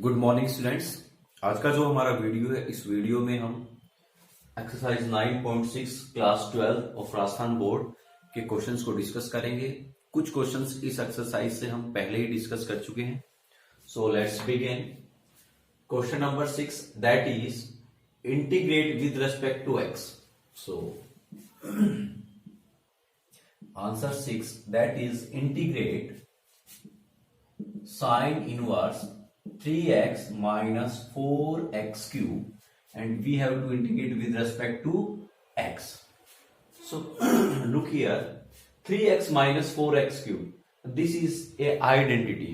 Good morning students. आज का जो हमारा वीडियो है, इस वीडियो में हम exercise 9.6 class 12 of Rajasthan board के क्वेश्चंस को डिस्कस करेंगे। कुछ क्वेश्चंस इस एक्सरसाइज से हम पहले ही डिस्कस कर चुके हैं। So let's begin. Question number 6, that is integrate with respect to x. So answer 6, that is integrate sin inverse 3x minus 4x cube and we have to integrate with respect to x. So look here, 3x minus 4x cube, this is a identity.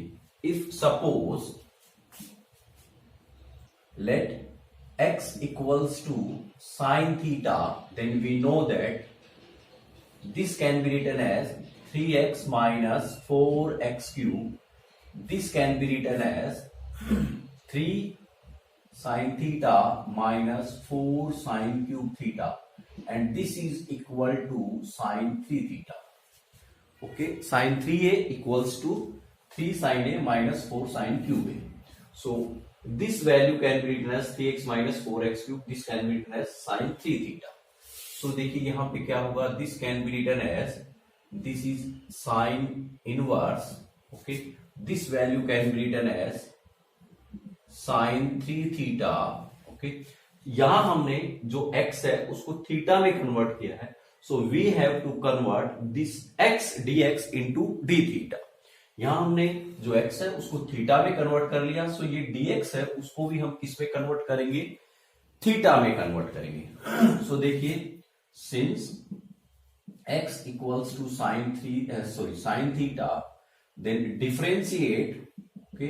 If suppose let x equals to sin theta, then we know that this can be written as 3x minus 4x cube. This can be written as 3 sin theta minus 4 sin cube theta, and this is equal to sin 3 theta. Okay, sin 3a equals to 3 sin a minus 4 sin cube a. So this value can be written as 3x minus 4x cube. This can be written as sin 3 theta. So देखिए यहाँ पे क्या होगा, this can be written as, this is sin inverse. Okay, this value can be written as sin 3 theta. Okay, यहां हमने जो x है उसको थीटा में कन्वर्ट किया है. So we have to convert this x dx into d theta. यहां हमने जो x है उसको थीटा में कन्वर्ट कर लिया. सो ये dx है उसको भी हम किस में कन्वर्ट करेंगे, थीटा में कन्वर्ट करेंगे. सो देखिए, since x equals to sin theta, then differentiate, okay,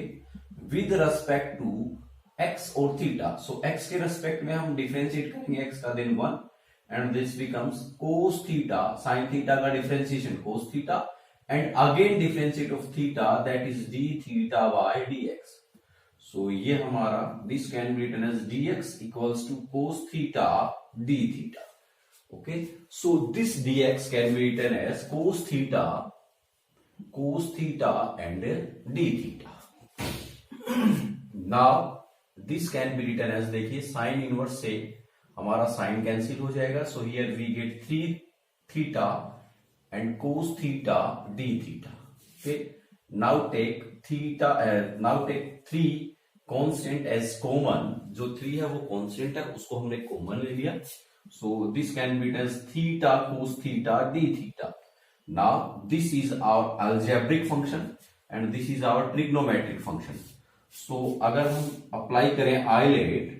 with respect to x और theta. So x के respect में हम differentiate करेंगे x का, then 1, and this becomes cos theta. sin theta का differentiation cos theta, and again differentiate of theta, that is d theta by dx. So ये हमारा this can be written as dx equals to cos theta d theta. Okay, so this dx can be written as cos theta and d theta. Now this can be written as, देखिए sine inverse से हमारा sine cancel हो जाएगा. So here we get 3 theta and cos theta d theta. Okay, now take 3 constant as common. जो 3 है वो constant है, उसको हमने कॉमन ले लिया. So this can be written as theta cos theta d theta. Now this is our algebraic function and this is our trigonometric function. So अगर हम अप्लाई करें आइलेट,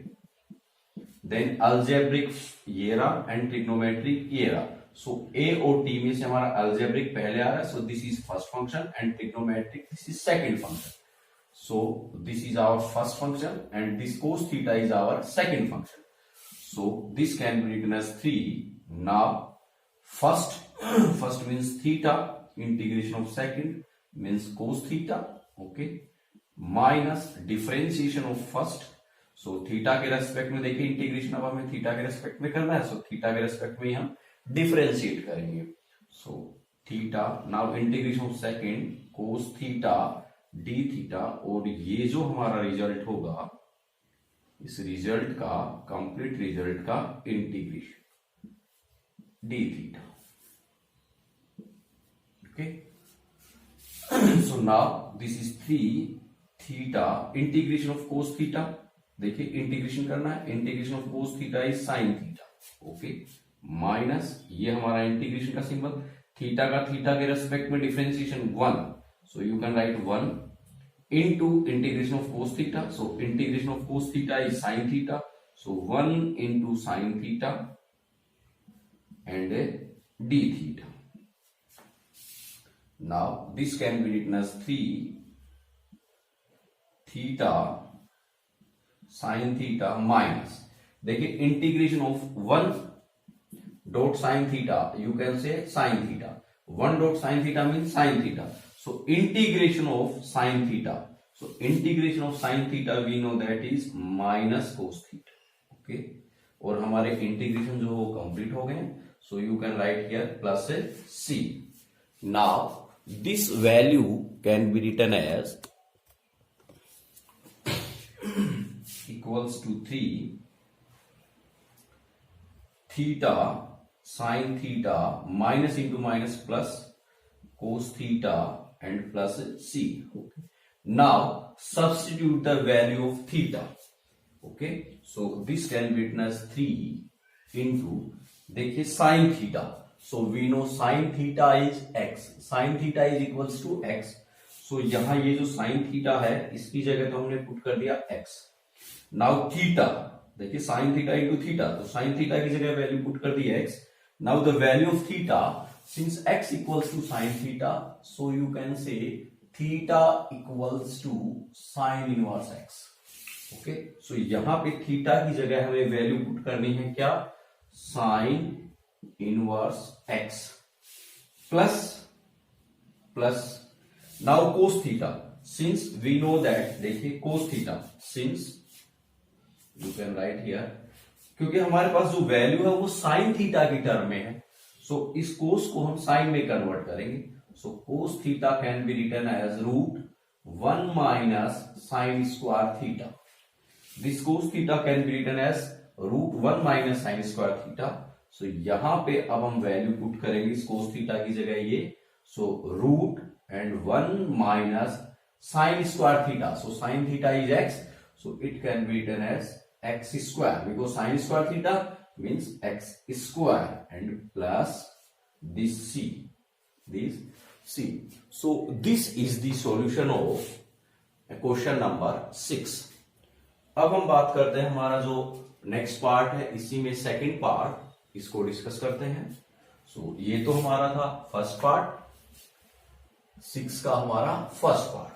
then algebraic ये रहा and trigonometric ये रहा. So a और t में से हमारा algebraic पहले आ रहा है. So this is first function and trigonometric this is second function. So this is our first function and this cos theta is our second function. So this can be written as 3. Now first means theta, integration of second means cos theta. Okay, minus differentiation of first. So theta के respect में देखिए integration अब हमें theta के respect में करना है. So theta के रेस्पेक्ट में हम डिफरेंशिएट करेंगे. So theta, now integration of second cos theta d theta, और ये जो हमारा रिजल्ट होगा, इस रिजल्ट का कंप्लीट रिजल्ट का integration d theta. Okay, so now this is 3 theta integration of cos theta. देखिए इंटीग्रेशन करना है, integration of cos theta is sin theta. Okay, minus ये हमारा इंटीग्रेशन का सिंबल, थीटा का थीटा के रेस्पेक्ट में differentiation 1. So you can write 1 into integration of cos theta. So integration of cos theta is sin theta. So 1 into sin theta and d theta. Now this can be written as 3 theta sin theta minus, देखिए integration of 1 dot sin theta, you can say sin theta. 1 dot sin theta means sin theta. So integration of sin theta. So integration of sin theta we know that is minus cos theta. Okay, और हमारे integration जो वो complete हो गए. So you can write here plus c. Now this value can be written as equals to 3 theta sine theta minus into minus plus cos theta and plus c. Okay. Now substitute the value of theta. Okay. So this can be written as 3 into देखिए sin theta. So we know sin theta is x. Sin theta is equals to x. So यहां ये जो sin theta है इसकी जगह तो हमने put कर दिया x. Now theta देखिए sin theta into theta तो sin theta की जगह वैल्यू पुट कर दी x. Now the value of theta, since x equals to sin theta, so you can say theta equals to sin inverse x. Okay, so यहां पे theta की जगह हमें value put करनी है क्या? sin inverse x plus now cos theta. Since we know that देखिए cos theta, since you can write here क्योंकि हमारे पास जो वैल्यू है वो साइन थीटा की टर्म में है, सो इस कोस को हम साइन में कन्वर्ट करेंगे. So cos theta can be written as root 1 minus sine square theta. This cos theta can be written as root 1 minus sine square theta. So यहां पे अब हम वैल्यू पुट करेंगे इस कोस थीटा की जगह ये, so root and 1 minus sine square theta. So sine theta is x, so it can be written as x square because sin square theta means x square and plus this c. So this is the solution of question number 6. अब हम बात करते हैं हमारा जो next part है, इसी में सेकंड पार्ट इसको डिस्कस करते हैं. सो ये तो हमारा था फर्स्ट पार्ट, 6 का हमारा फर्स्ट पार्ट.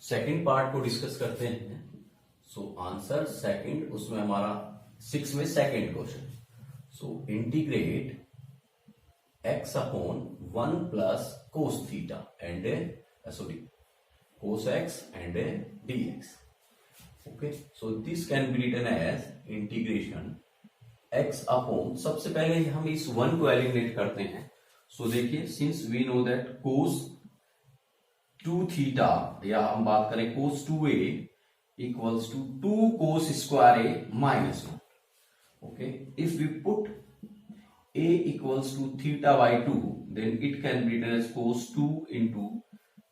सेकंड पार्ट को डिस्कस करते हैं. सो आंसर सेकंड, उसमें हमारा 6 में second question. So integrate x upon 1 plus cos theta and cos x and dx. Okay, so this can be written as integration x upon, सबसे पहले हम इस 1 को एलिमिनेट करते हैं. सो देखिए since we know that cos 2 theta, या हम बात करें cos 2a equals to 2 cos square a minus 1. Okay, if we put a equals to theta by 2 then it can be written as cos 2 into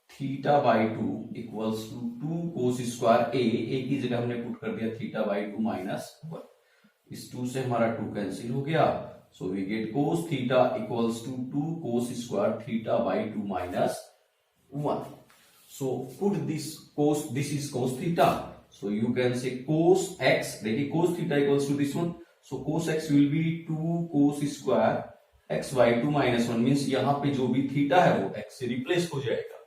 theta by 2 equals to 2 cos square a की जगह हमने put कर दिया theta by 2 minus 1. इस 2 से हमारा 2 cancel हो गया, so we get cos theta equals to 2 cos square theta by 2 minus 1. So put this cos, this is cos theta, so you can say cos x, देखिए cos theta equals to this one, so cos x will be 2 cos square x by 2 minus 1, means यहाँ पे जो भी theta है वो x से replace हो जाएगा.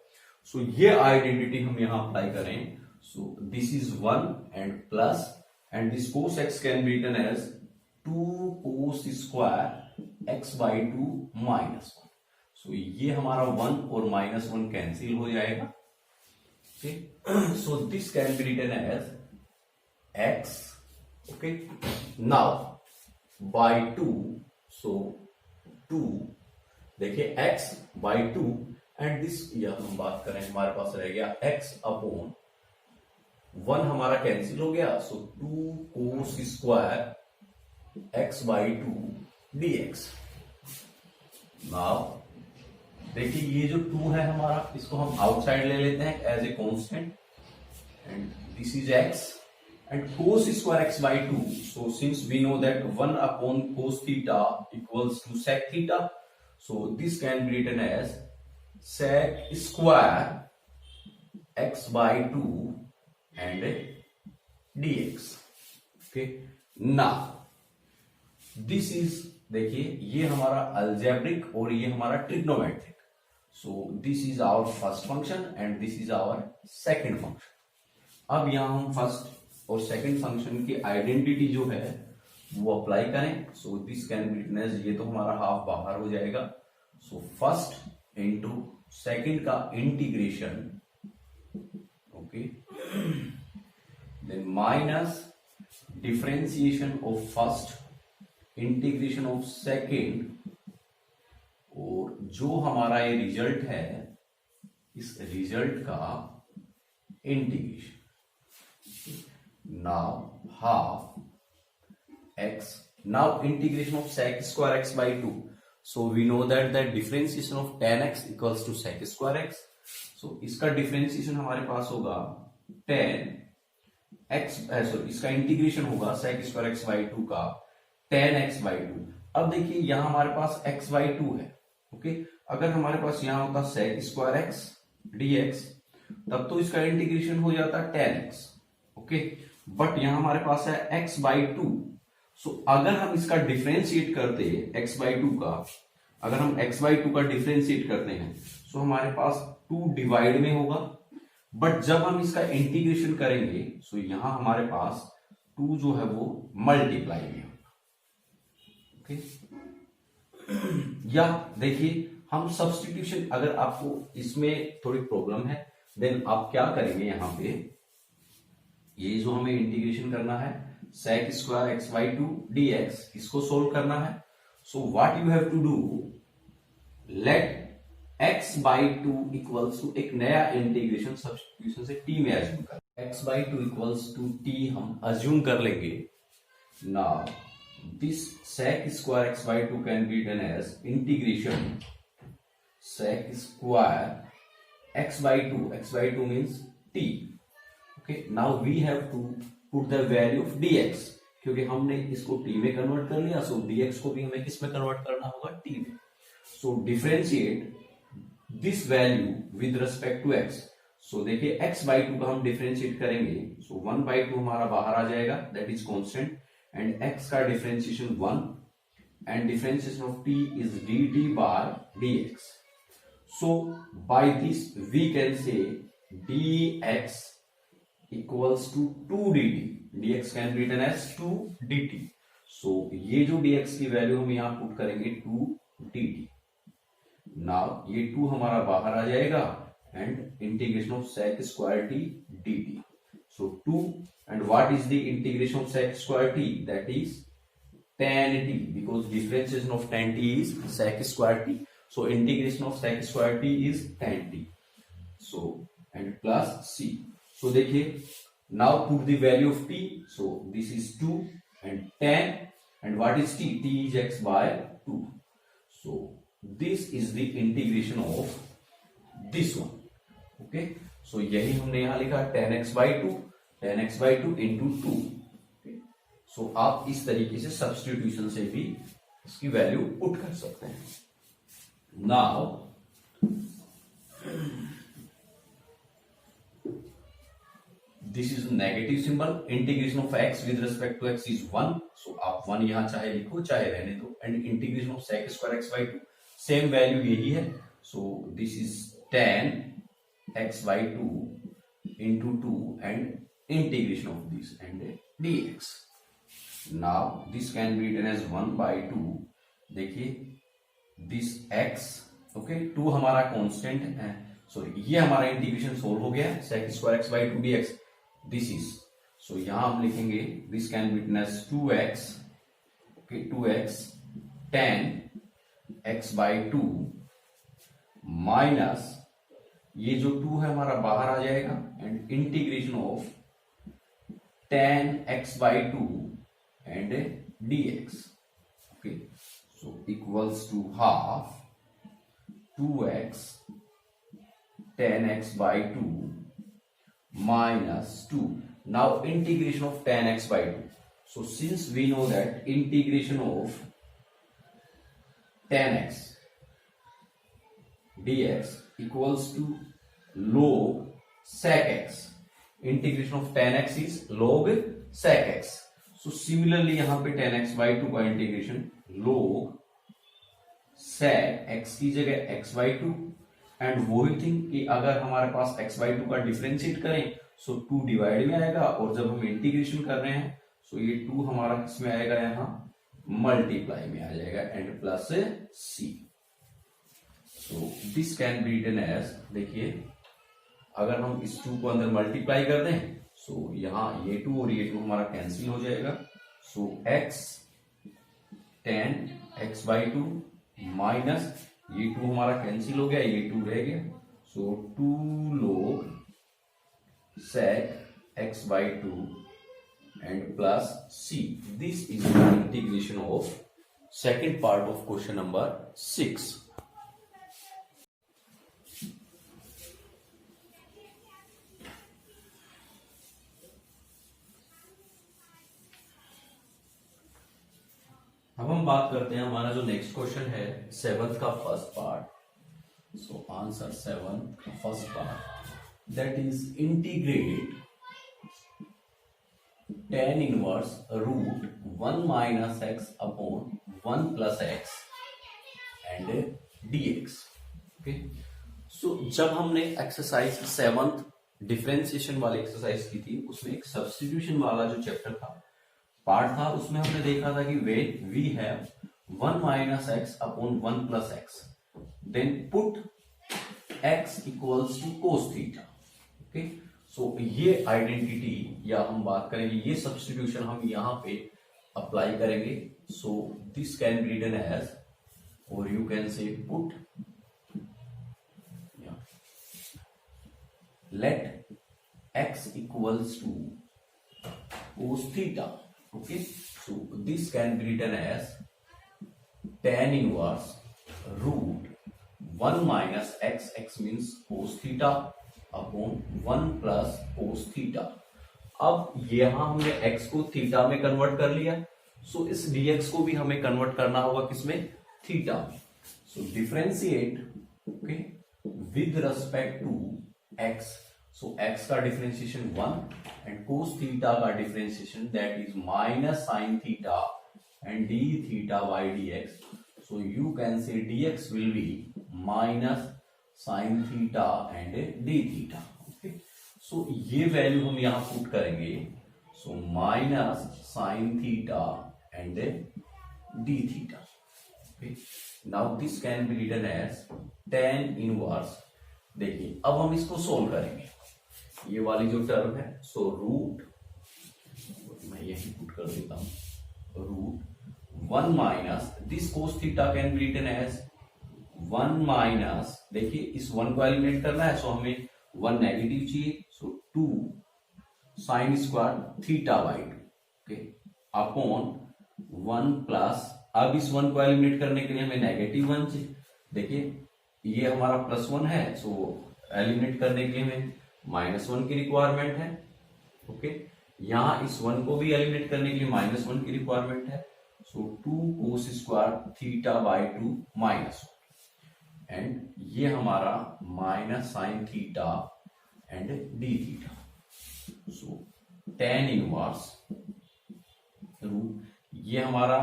सो ये आइडेंटिटी हम यहाँ अप्लाई करें. So this is 1 and plus and this cos x can be written as 2 cos square x by 2 minus 1. सो ये हमारा 1 और माइनस 1 कैंसिल हो जाएगा. So this can be written as x. Okay, now by 2, so 2 देखिए x by 2 and this, यह हम बात करें हमारे पास रह गया x अपॉन 1 हमारा कैंसिल हो गया, सो 2 cos square x by 2 dx. Now देखिए ये जो 2 है हमारा, इसको हम आउटसाइड ले लेते हैं as a constant and this is x and cos square x by 2. So since we know that 1 upon cos theta equals to sec theta, so this can be written as sec square x by 2 and dx. Okay, now this is, देखिए ये हमारा algebraic और ये हमारा trigonometric. So this is our first function and this is our second function. अब यहां हम first और सेकंड फंक्शन की आइडेंटिटी जो है वो अप्लाई करें. So this can be written as, ये तो हमारा हाफ बाहर हो जाएगा, सो फर्स्ट इंटू सेकंड का integration. Okay, then minus differentiation of first, integration of second, और जो हमारा ये रिजल्ट है इस रिजल्ट का integration. Now half x, now integration of sec square x by 2. So we know that the differentiation of tan x equals to sec square x. So इसका differentiation हमारे पास होगा tan x, सॉरी इसका integration होगा sec square x by 2 का tan x by 2. अब देखिए यहां हमारे पास x by 2 है. ओके, अगर हमारे पास यहां होता sec square x dx तब तो इसका इंटीग्रेशन हो जाता tan x. ओके, बट यहां हमारे पास है x by 2. सो अगर हम इसका डिफरेंशिएट करते x by 2 का, अगर हम x by 2 का डिफरेंशिएट करते हैं सो हमारे पास 2 डिवाइड में होगा, बट जब हम इसका इंटीग्रेशन करेंगे सो यहां हमारे पास 2 जो है वो मल्टीप्लाई में होगा. ओके, या देखिए हम सब्स्टिट्यूशन, अगर आपको इसमें थोड़ी प्रॉब्लम है देन आप क्या करेंगे, यहां पे ये जो हमें इंटीग्रेशन करना है sec square x by 2 dx, इसको सोल्व करना है. So what you have to do, let x by 2 equals to एक नया इंटीग्रेशन सब्स्टिट्यूशन से t में अज्यूम कर, x by 2 equals to t हम अज्यूम कर लेंगे. Now this sec square x by 2 can be written as integration sec square x by 2 means t. okay, now we have to put the value of dx, क्योंकि हमने इसको t में convert कर लिया, सो dx को भी हमें किस में कन्वर्ट करना होगा, t में. So differentiate this value with respect to x. So देखिए x by 2 का हम डिफरेंशिएट करेंगे, सो 1 by 2 हमारा बाहर आ जाएगा, that is constant, and x का differentiation 1 and differentiation of t is dt by dx. So by this we can say dx equals to 2 dt. dx can be written as 2 dt. so ये जो dx की value हम यहां put करेंगे 2 dt. Now ये 2 हमारा बाहर आ जाएगा and integration of sec square t dt. so 2 and what is the integration of sec square t, that is tan t, because differentiation of tan t is sec square t. so integration of sec square t is tan t. so and plus c. So देखिए now put the value of t. So this is 2 and tan, and what is t? T is x by 2. So this is the integration of this one. Okay, so यही हमने यहां लिखा tan x by 2 into 2. Okay, so आप इस तरीके से substitution से भी इसकी वैल्यू पुट कर सकते हैं. Now this is negative symbol. Integration of x with respect to x is 1. so आप 1 यहां चाहे लिखो चाहे रहने दो, and integration of sec square x by 2 same value यही है. so this is tan x by 2 into 2 and integration of this and dx. now this can be written as 1 by 2. देखिए this x, okay, 2 हमारा constant है, sorry ये हमारा integration solve हो गया, sec square x by 2 dx. This is, so यहां हम लिखेंगे this can be written as 2x, okay, 2x tan x by 2 minus ये जो 2 है हमारा बाहर आ जाएगा and integration of tan x by 2 and dx. Okay, so equals to half 2x tan x by 2 minus 2. Now integration of tan x by 2. So since we know that integration of tan x dx equals to log sec x. Integration of tan x is log sec x. So similarly यहाँ पे tan x by 2 का integration log sec x की जगह x by 2, and वही thing कि अगर हमारे पास x by 2 का डिफरेंशिएट करें सो 2 डिवाइड में आएगा, और जब हम इंटीग्रेशन कर रहे हैं सो ये 2 हमारा किसमें आएगा, यहाँ मल्टीप्लाई में आ जाएगा and plus c. So this can be written as, देखिए अगर हम इस 2 को अंदर मल्टीप्लाई कर दें सो यहाँ ये 2 और ये 2 हमारा कैंसिल हो जाएगा। सो x tan x by 2 minus ये 2 हमारा कैंसिल हो गया, ये 2 रह गया। सो 2 log sec x by 2 and plus c. This is the integration of second part of question number 6. अब हम बात करते हैं हमारा जो नेक्स्ट क्वेश्चन है 7th का first part. So answer 7 first part, that is integrate tan inverse root 1 minus x upon 1 plus x and dx। Okay, so जब हमने एक्सरसाइज 7th डिफरेंशिएशन वाली एक्सरसाइज की थी, उसमें एक सब्स्टिट्यूशन वाला जो चैप्टर था, पार्ट था, उसमें हमने देखा था कि when we have 1 minus x upon 1 plus x, then put x equals to cos theta. Okay, so ये आइडेंटिटी या हम बात करेंगे, ये सब्स्टिट्यूशन हम यहां पे अप्लाई करेंगे। So this can be written as, और you can say put let x equals to cos theta. Okay, so this can be written as tan inverse root 1 minus x, x means cos theta upon 1 plus cos theta। अब यहां हमने x को theta में convert कर लिया, सो इस dx को भी हमें कन्वर्ट करना होगा किसमें, theta. So differentiate, okay, with respect to x। So x का डिफरेंशिएशन 1 एंड cos थीटा का differentiation that is minus sine theta and d theta by dx। So you can say dx will be minus sine theta and d theta. Okay, so ये value हम यहां put करेंगे। So minus sine theta and d theta. Okay, now this can be written as tan inverse. देखिए अब हम इसको solve करेंगे, ये वाली जो टर्म है, सो रूट, मैं यही पुट कर देता हूं, root 1 minus this cos theta can be written as 1 minus, देखिए इस 1 को एलिमिनेट करना है, सो हमें 1 नेगेटिव चाहिए, सो 2 sine square theta by 2, okay, upon 1 plus, अब इस 1 को एलिमिनेट करने के लिए हमें नेगेटिव 1 चाहिए। देखिए ये हमारा +1 है, सो एलिमिनेट करने के लिए हमें -1 की रिक्वायरमेंट है। ओके, यहां इस 1 को भी एलिमिनेट करने के लिए -1 की रिक्वायरमेंट है। So 2 cos square theta by 2 -1, and ये हमारा minus sine theta and d theta. So tan inverse root, ये हमारा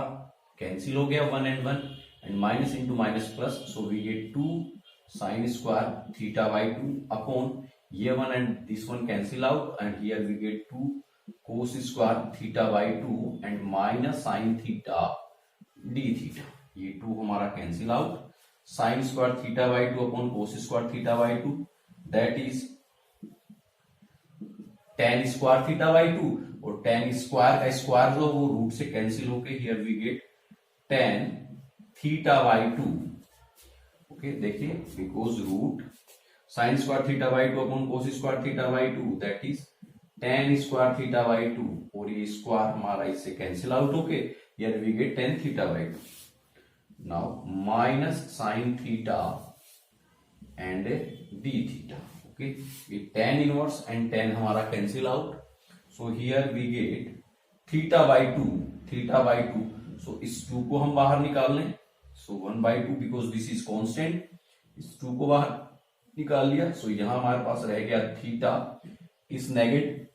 कैंसिल हो गया 1 and 1, and minus into minus plus, so we get 2 sine square theta by 2 upon ये 1 and this one cancel out, and here we get 2 cos square theta by 2 and minus sin theta d theta। ये 2 हमारा cancel out, sin square theta by 2 upon cos square theta by 2, that is tan square theta by 2, और tan square का square जो वो root से cancel होके here we get tan theta by 2। Okay, देखिए because root sine square theta by 2 upon cos square theta by 2, that is tan square theta by 2, और ये square हमारा इससे कैंसिल आउट होके here we get tan theta by 2। Now minus sine theta and d theta. Okay, ये tan inverse and tan हमारा cancel out, so here we get theta by 2, theta by 2। So इस 2 को हम बाहर निकाल लें, सो 1 by 2 because this is constant, इस 2 को बाहर निकाल लिया। सो यहां हमारे पास रह गया थीटा, इस नेगेटिव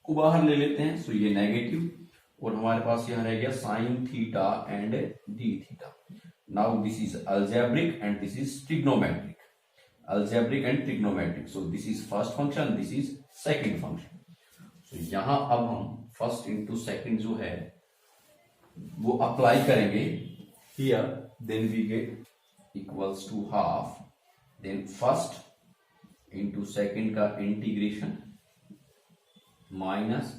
को बाहर ले लेते हैं, सो ये नेगेटिव, और हमारे पास यहां रह गया sine theta and d theta. Now this is algebraic and this is trigonometric, algebraic and trigonometric. So this is first function, this is second function. So यहां अब हम फर्स्ट इंटू सेकंड जो है वो अप्लाई करेंगे here, then we get equals to half, then first into second का integration minus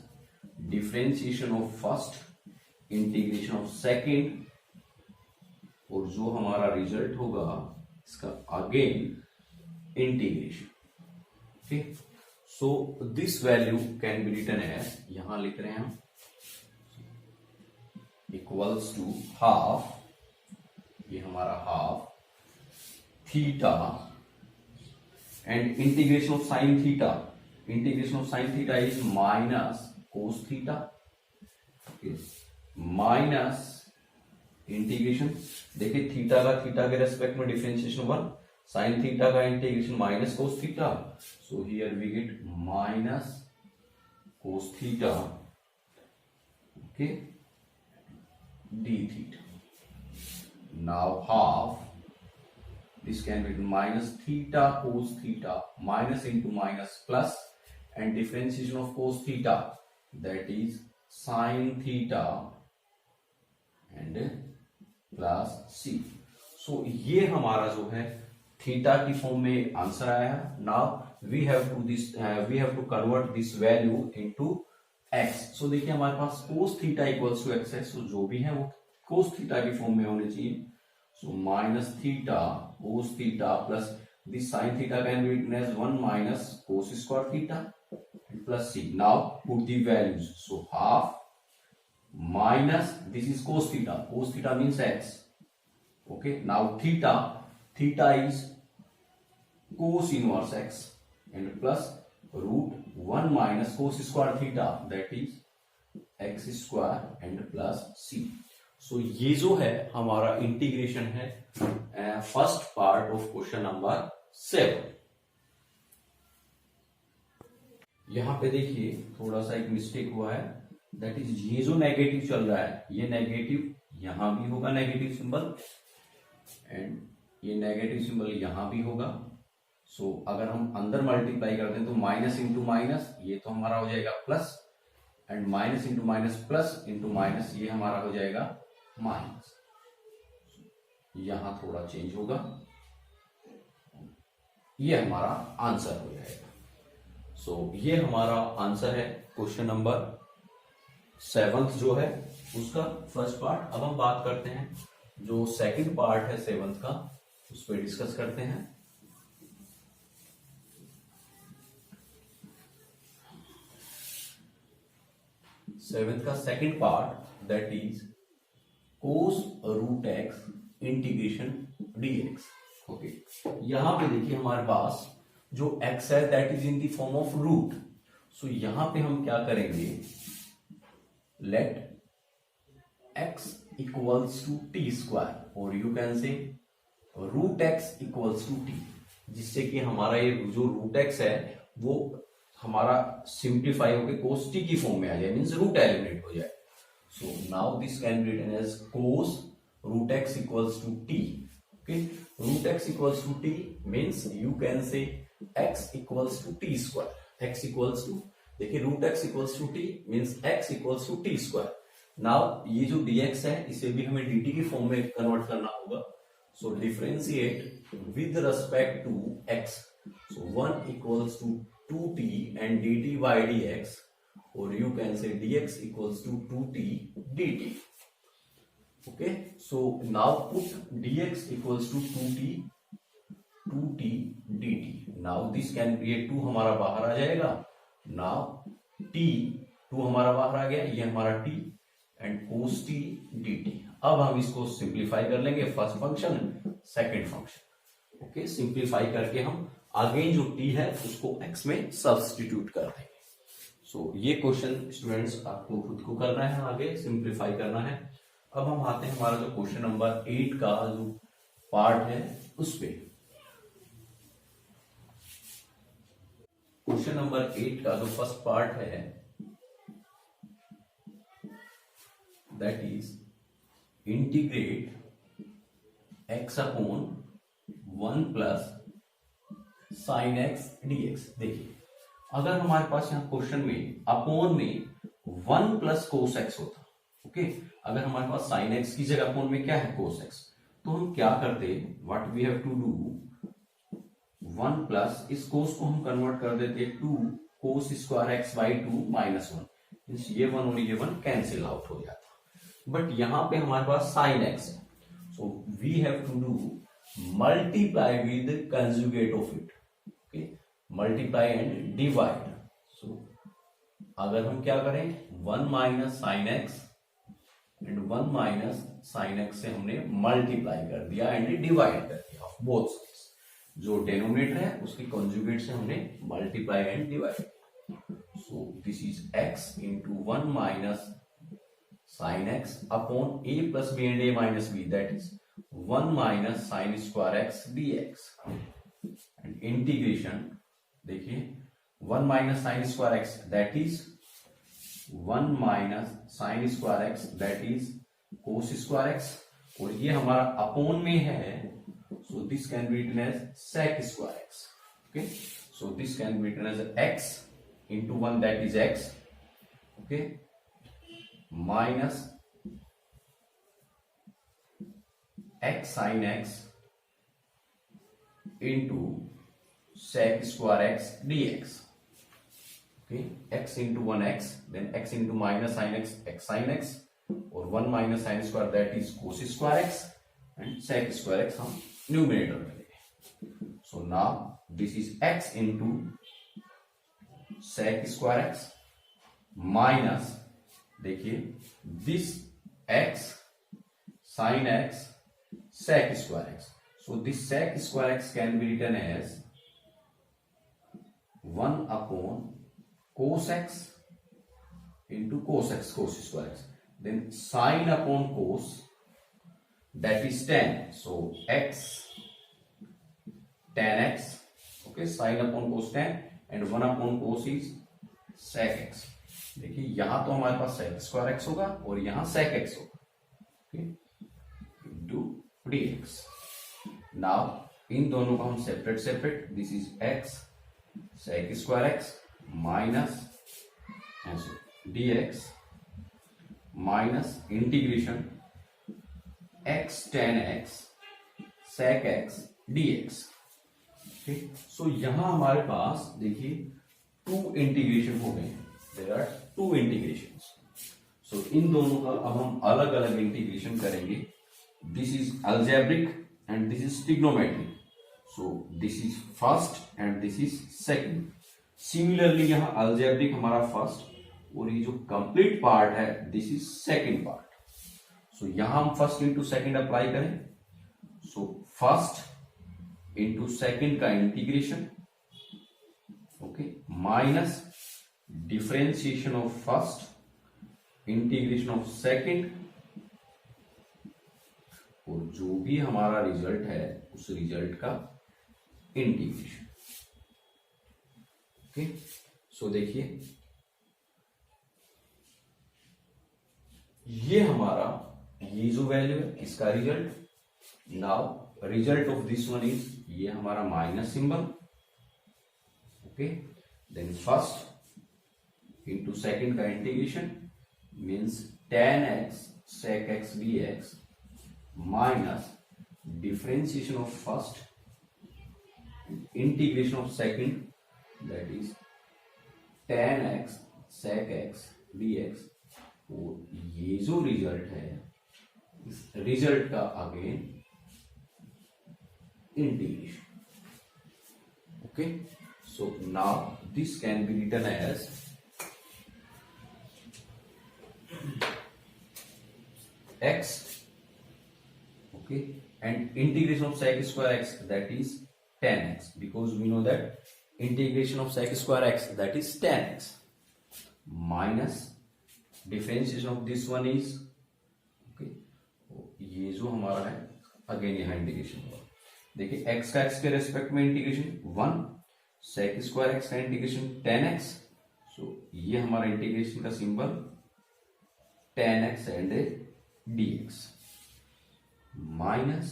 differentiation of first, integration of second, और जो हमारा रिजल्ट होगा इसका again integration. Okay, so this value can be written as, यहां लिख रहे हैं हम, इक्वल्स टू हाफ, ये हमारा half theta and integration of sine theta, integration of sine theta is minus cos theta, minus integration, देखिए थीटा का theta के रेस्पेक्ट में डिफरेंशिएशन 1, साइन थीटा का integration minus cos theta, so here we get minus cos theta, okay, d theta. Now half, this can be minus theta cos theta, minus into minus plus, and differentiation of cos theta, that is sin theta and plus c. So ये हमारा जो है theta की form में answer आया है। Now we have to convert this value into x। So देखिए हमारे पास cos theta equals to x है, सो जो भी है वो cos थीटा की फॉर्म में होने चाहिए। So minus theta cos theta plus this sin theta can be written as 1 minus cos square theta and plus c. Now put the values. So half minus this is cos theta. Cos theta means x. Okay. Now theta is cos inverse x and plus root 1 minus cos square theta, that is x square and plus c. सो ये जो है हमारा integration है first part of question number 7। यहां पे देखिए थोड़ा सा एक मिस्टेक हुआ है, दैट इज ये जो नेगेटिव चल रहा है, ये नेगेटिव यहां भी होगा नेगेटिव सिंबल, एंड ये नेगेटिव सिंबल यहां भी होगा। सो अगर हम अंदर मल्टीप्लाई करते हैं तो माइनस इंटू माइनस ये तो हमारा हो जाएगा plus, and minus into minus plus into minus ये हमारा हो जाएगा माइनस। यहां थोड़ा चेंज होगा, ये हमारा आंसर हो जाएगा। सो ये हमारा आंसर है क्वेश्चन नंबर 7 जो है उसका फर्स्ट पार्ट। अब हम बात करते हैं जो सेकंड पार्ट है 7 का, उस पर डिस्कस करते हैं। सेवेंथ का second part, that is cos root x integration dx। Okay, यहां पे देखिए हमारे पास जो x है that is in the form of root. So यहां पे हम क्या करेंगे, let x equals to t square, और you can say root x equals to t, जिससे कि हमारा ये जो रूट एक्स है वो हमारा सिंप्लीफाई होकर cos t की फॉर्म में आ जाए, मींस रूट एलिमिनेट हो जाए। So now this can be written as cos root x equals to t. Okay, root x equals to t means you can say x equals to t square. X equals to, देखिए root x equals to t means x equals to t square. Now ये जो dx है इसे भी हमें dt की form में convert करना होगा। So differentiate with respect to x. So 1 equals to 2t and dt by dx, or you can say dx equals to 2t dt. Okay, so now put dx equals to 2t dt. Now this can be 2 हमारा बाहर आ जाएगा। Now t 2 हमारा बाहर आ गया, ये हमारा t and cos t dt। अब हम इसको सिंप्लीफाई कर लेंगे, first function second function. Okay, simplify करके हम आगे जो t है उसको x में सब्स्टिट्यूट कर देंगे। सो ये क्वेश्चन स्टूडेंट्स आपको खुद को करना है, आगे सिंप्लीफाई करना है। अब हम आते हैं हमारा जो क्वेश्चन नंबर 8 का जो पार्ट है उस पे। क्वेश्चन नंबर 8 का जो फर्स्ट पार्ट है that is integrate x upon 1 plus sine x dx। देखिए अगर हमारे पास यहाँ क्वेश्चन में अपॉन में 1 प्लस कोस एक्स होता, ओके, अगर हमारे पास साइन एक्स की जगह अपॉन में क्या है कोस एक्स, तो हम क्या करते, what we have to do, 1 plus इस कोस को हम कन्वर्ट कर देते 2 cos square x by 2 minus 1, ये 1 और ये 1 कैंसिल आउट हो जाता। बट यहां पे हमारे पास साइन एक्स है, so we have to do multiply with conjugate of it, okay, multiply and divide. So अगर हम क्या करें, 1 minus sine x and 1 minus sine x से हमने मल्टीप्लाई कर दिया एंड डिवाइड कर दिया ऑफ बोथ साइड्स, जो डेनोमिनेटर है उसके कंजुगेट से हमने multiply and divide. So this is x into 1 minus sine x upon a plus b and a minus B, that is 1 minus sine square x dx and integration, देखिए 1 minus sine square x that is 1 minus sine square x that is cos square x, और ये हमारा upon में है, so this can be written as sec square x, okay, so this can be written as x into 1 that is x, okay, minus x sin x into sec square x dx, okay, x into 1x, then x into minus sin x, x sin x, और 1 minus sin square that is cos square x and sec square x हम numerator में लेंगे। So now this is x into sec square x minus, देखिए this x sin x sec square x, so this sec square x can be written as 1 upon cos x into cos x cos square x, then sin upon cos that is tan, so x tan x, okay, sin upon cos tan and 1 upon cos is sec x। देखिए यहां तो हमारे पास sec square x होगा और यहां sec x होगा, okay, into dx। Now in दोनों को हम separate separate, this is x sec square x minus dx minus integration x tan x sec x dx, ठीक। सो यहां हमारे पास देखिए 2 इंटीग्रेशन हो गए, देयर आर 2 इंटीग्रेशंस। सो इन दोनों का अब हम अलग अलग इंटीग्रेशन करेंगे, this is algebraic and this is trigonometric, so this is first and this is second. Similarly यहां अलजेब्रिक हमारा फर्स्ट और ये जो कंप्लीट पार्ट है दिस इज सेकंड पार्ट। सो यहां हम फर्स्ट इंटू सेकंड अप्लाई करें, सो फर्स्ट इंटू सेकंड का integration, okay, minus differentiation of first integration of second, और जो भी हमारा रिजल्ट है उस रिजल्ट का इंटीग्रेशन, ओके। सो देखिए ये हमारा ये जो वैल्यू है इसका result, now result of this one is ये हमारा minus symbol, okay, then first into second का integration means tan x sec x dx minus differentiation of first integration of second that is tan x sec x dx, और ये जो result है इस result का again integration, okay. So now this can be written as x, okay, and integration of sec square x that is tan x, because we know that integration of sec square x that is tan x minus differentiation of this one is, okay, ये जो हमारा है again यहां integration होगा, देखिए x का x के respect में इंटीग्रेशन 1, sec स्क्वायर x का इंटीग्रेशन tan x, सो ये हमारा इंटीग्रेशन का symbol tan x and dx minus,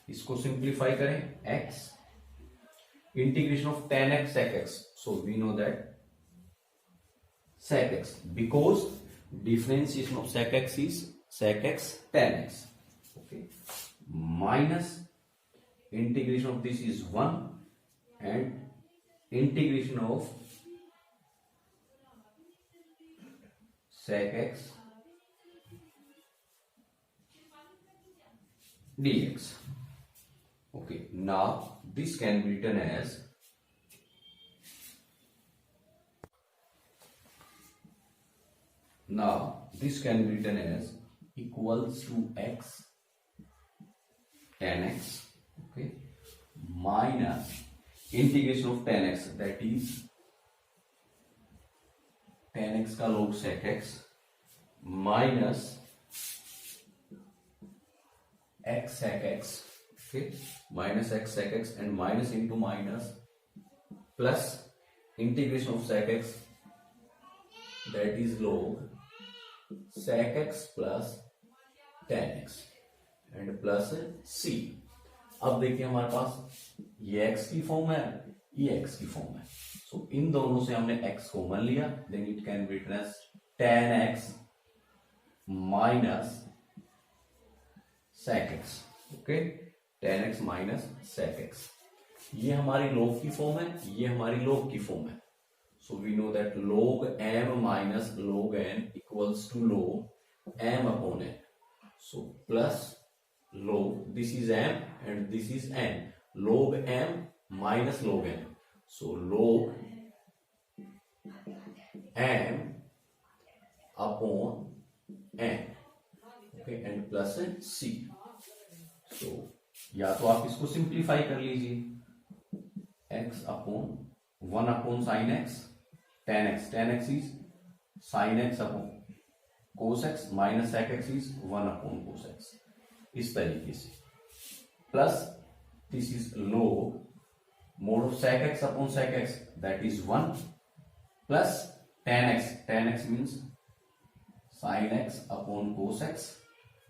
इसको सिंप्लीफाई करें x integration of tan x sec x, so we know that sec x, because differentiation of sec x is sec x tan x, okay, minus integration of this is 1 and integration of sec x dx. Okay, now this can be written as equals to x tan x, okay, minus integration of tan x, that is tan x का log sec x minus x sec x, okay, minus x sec x and minus into minus plus integration of sec x, that is log sec x plus tan x and plus c. अब देखिए हमारे पास ये x की form है, ये x की form है, सो इन दोनों से हमने x कॉमन लिया, then it can be written as tan x minus sec x, okay, tan x minus sec x. ये हमारी log की फॉर्म है, ये हमारी log की फॉर्म है. So we know that log m minus log n equals to log m upon n. So plus log, this is m and this is n. Log m minus log n. So log m upon n. Okay, and plus c. So या तो आप इसको simplify कर लीजिए, x upon 1 upon sin x tan x is sin x upon cos x minus sec x is 1 upon cos x, इस तरीके से, plus this is log mod of sec x upon sec x, that is 1, plus tan x means sin x upon cos x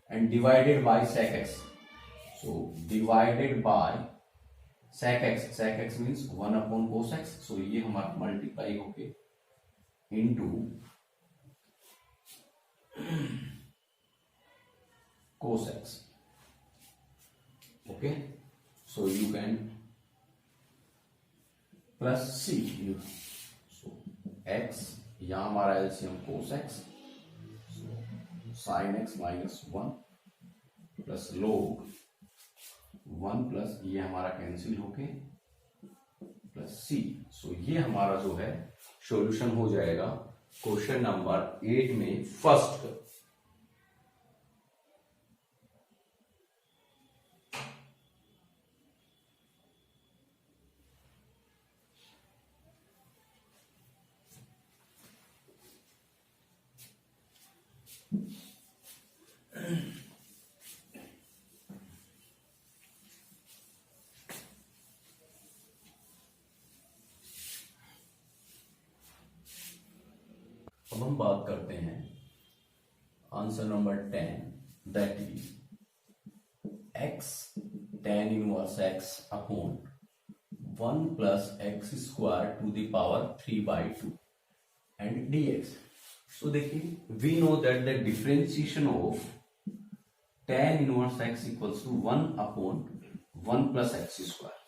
and divided by sec x, so divided by sec x means 1 upon cos x, so ये हमारा multiply होके into cos x, okay, so you can plus c, so x यहाँ हमारा LCM cos x, so sin x minus 1 plus log 1 plus ये हमारा cancel होके plus c, सो ये हमारा जो है सॉल्यूशन हो जाएगा क्वेश्चन नंबर 8 में फर्स्ट. अब हम बात करते हैं answer number 10, that is x tan inverse x upon 1 plus x square to the power 3/2 and dx. So देखिए, we know that the differentiation of tan inverse x equals to 1 upon 1 plus x square.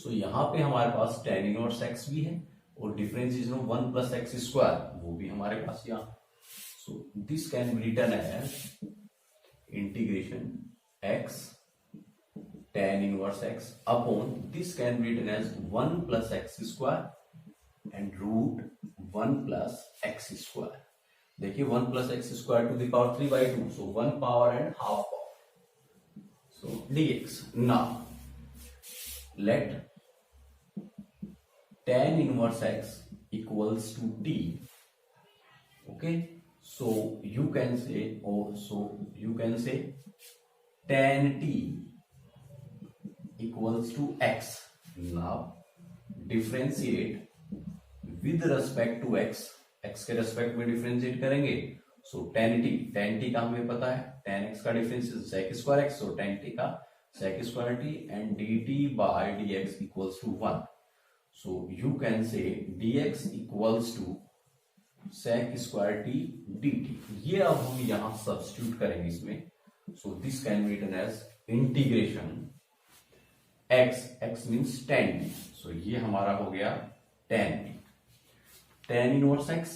So यहां पे हमारे पास tan inverse x भी है और differentiation of 1 plus x square वो भी हमारे पास यहाँ. So this can be written as integration x tan inverse x upon this can be written as 1 plus x square and root 1 plus x square. देखिए 1 plus x square to the power 3/2, so 1 power and half power, so dx. Now let tan inverse x equals to t, okay, so you can say, tan t equals to x. now differentiate with respect to x के respect में differentiate करेंगे, सो tan t का हमें पता है, tan x का differentiation sec square x, सो tan t का sec square t and dt by dx equals to 1. So you can say dx equals to sec square t dt. ये अब हम यहां सब्स्टिट्यूट करेंगे इसमें. So this can be written as integration x means tan t. So ये हमारा हो गया tan t. tan inverse x,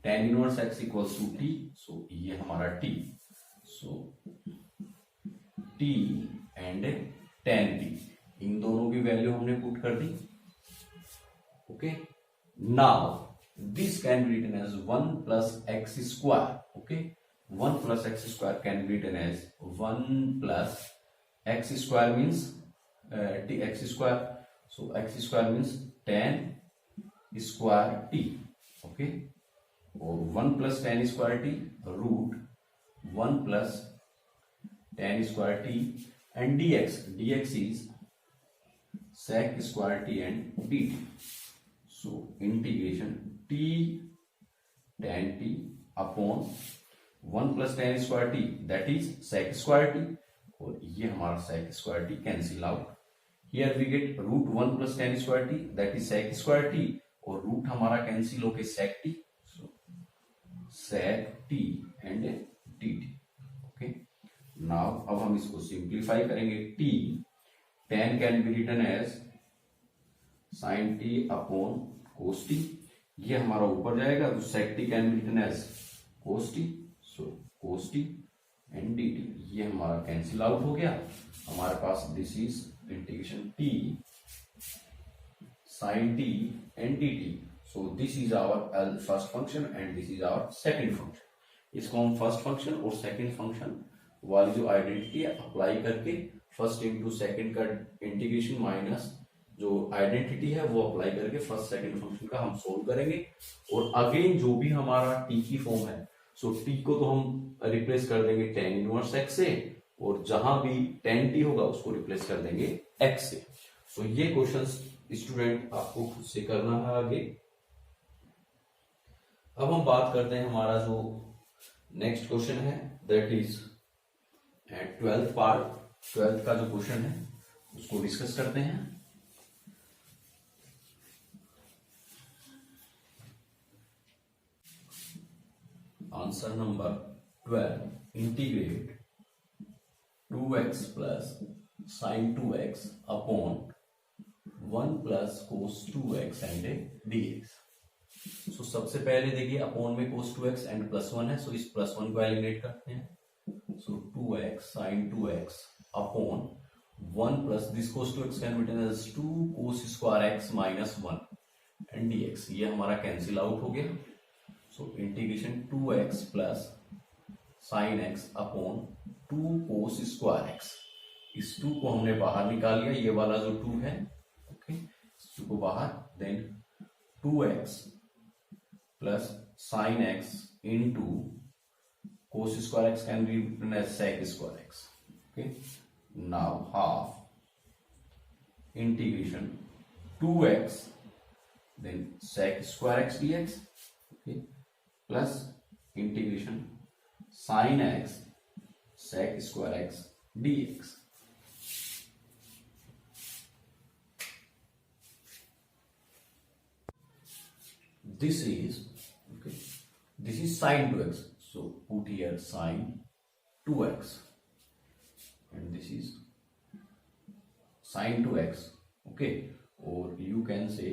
tan inverse x equals to t, so ये हमारा t, so t and tan t, इन दोनों की वैल्यू हमने पुट कर दी। Okay, now this can be written as 1 plus x square. Okay, 1 plus x square can be written as 1 plus x square means x square, so x square means tan square t, okay, or 1 plus tan square t root 1 plus tan square t, and dx is sec square t and dt, so integration t tan t upon 1 plus tan square t that is sec square t, और ये हमारा sec square t cancel out, here we get root 1 plus tan square t that is sec square t, और root हमारा cancel होके sec t, so sec t and dt। okay, now अब हम इसको simplify करेंगे, t tan can be written as sin t upon cos t, ये हमारा ऊपर जाएगा, तो sec t can be written as cos t, so cos t and dt, ये हमारा कैंसिल आउट हो गया, हमारे पास this is integration t sin t and dt, so this is our first function and this is our second function. इसको हम first function और second function वाली जो आइडेंटिटी है अप्लाई करके फर्स्ट इंटू सेकंड का इंटीग्रेशन माइनस जो identity है वो अप्लाई करके फर्स्ट सेकंड फंक्शन का हम सोल्व करेंगे, और अगेन जो भी हमारा t की फॉर्म है, सो t को तो हम रिप्लेस कर देंगे tan इनवर्स x से, और जहां भी tan t होगा उसको रिप्लेस कर देंगे x से। सो ये क्वेश्चंस स्टूडेंट आपको खुद से करना है आगे। अब हम बात करते हैं हमारा जो नेक्स्ट क्वेश्चन है, that is 12th part, 12th का जो क्वेश्चन है उसको डिस्कस करते हैं। Answer number 12, integrate 2x plus sin 2x upon 1 plus cos 2x and dx। सो सबसे पहले देखिए अपॉन में cos 2x एंड प्लस 1 है, सो इस प्लस 1 को एलिमिनेट करते हैं, so 2x sin 2x upon 1 plus this cos 2x can be written as 2 cos square x minus 1 and dx, ये हमारा कैंसिल आउट हो गया, so integration 2x plus sine x upon 2 cos square x, इस 2 को हमने बाहर निकाल लिया, ये वाला जो 2 है, ओके, इस 2 को बाहर, then 2x plus sine x into cos square x can be written as sec square x। Okay, now half integration 2x then sec square x dx, okay, plus integration sin x sec square x dx। This is okay, this is sin 2x, so put here sin 2x and this is sin 2x, okay, or you can say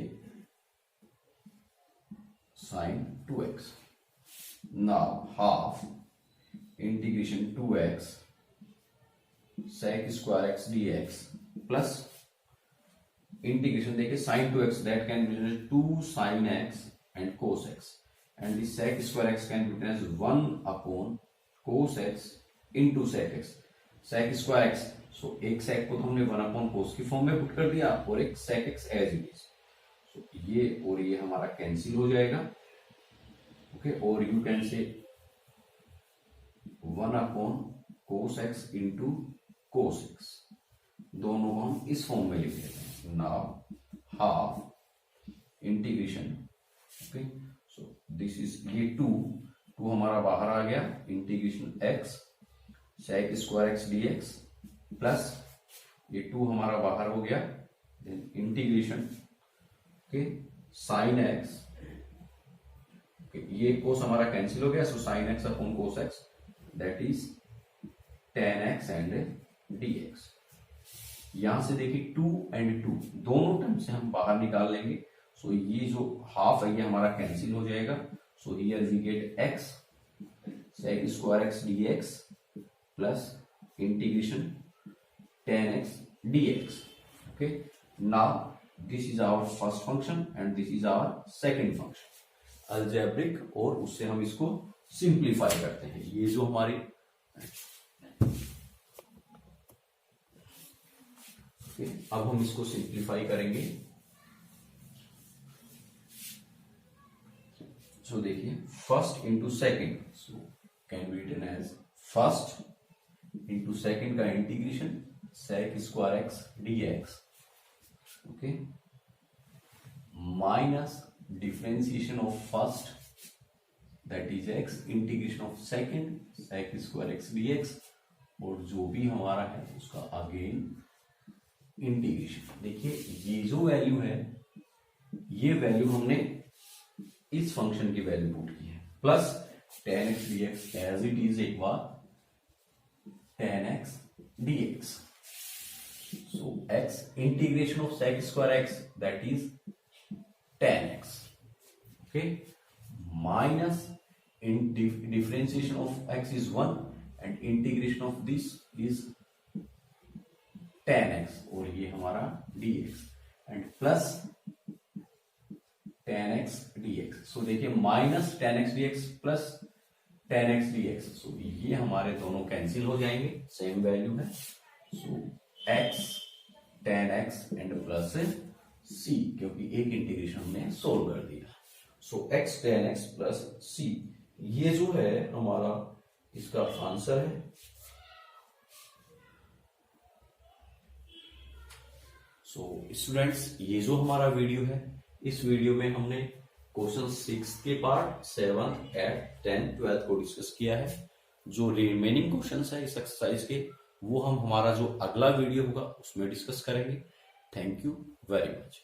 sin 2x। now half integration 2x sec square x dx plus integration देखिए sin 2x that can be 2 sin x and cos x, and this sec square x can be written as 1 upon cos x into sec x, sec square x, so एक sec को तो हमने 1 upon cos की form में put कर दिया, और एक sec x as it is, so ये और ये हमारा कैंसिल हो जाएगा, ओके, और यू कैन से 1 upon cos x into cos x, दोनों को हम इस फॉर्म में लिख लेते हैं। Now half integration, okay, so this is ये 2 हमारा बाहर आ गया, integration x sec square x dx plus ये 2 हमारा बाहर हो गया, then integration okay sine x, ये cos हमारा कैंसिल हो गया, so sine x upon cos x that is tan x and dx। यहां से देखिए 2 एंड 2 दोनों टर्म से हम बाहर निकाल लेंगे, सो ये जो हाफ है ये हमारा कैंसिल हो जाएगा, So here we get x sec square x dx plus integration tan x dx. Okay, now this is our first function and this is our second function. Algebraic, और उससे हम इसको सिंप्लीफाई करते हैं. ये जो हमारी अब हम इसको सिंप्लीफाई करेंगे. सो देखिए, first into second, so can be written as first into second का integration sec square x d x. Okay, minus differentiation of first that is x integration of second sec square x d x, और जो भी हमारा है उसका again integration. देखिए ये जो वैल्यू है, ये वैल्यू हमने इस फंक्शन की वैल्यू पुट की है, plus tan x dx as it is एक बार tan x dx. So x integration of sec square x, that is tan x. Okay, minus in differentiation of x is 1 and integration of this is tan x, और ये हमारा dx, and plus tan x dx. So देखिए minus tan x dx plus tan x dx, so ये हमारे दोनों cancel हो जाएंगे, same value है. So x tan x and plus c, क्योंकि एक इंटीग्रेशन हमने सोल्व कर दिया. सो x tan x plus c, ये जो है हमारा इसका आंसर है. सो स्टूडेंट्स, ये जो हमारा वीडियो है, इस वीडियो में हमने क्वेश्चन 6 के पार्ट 7, 8, 10, 12 को डिस्कस किया है. जो रिमेनिंग क्वेश्चंस है इस एक्सरसाइज के, वो हम हमारा जो अगला वीडियो होगा उसमें डिस्कस करेंगे. Thank you very much.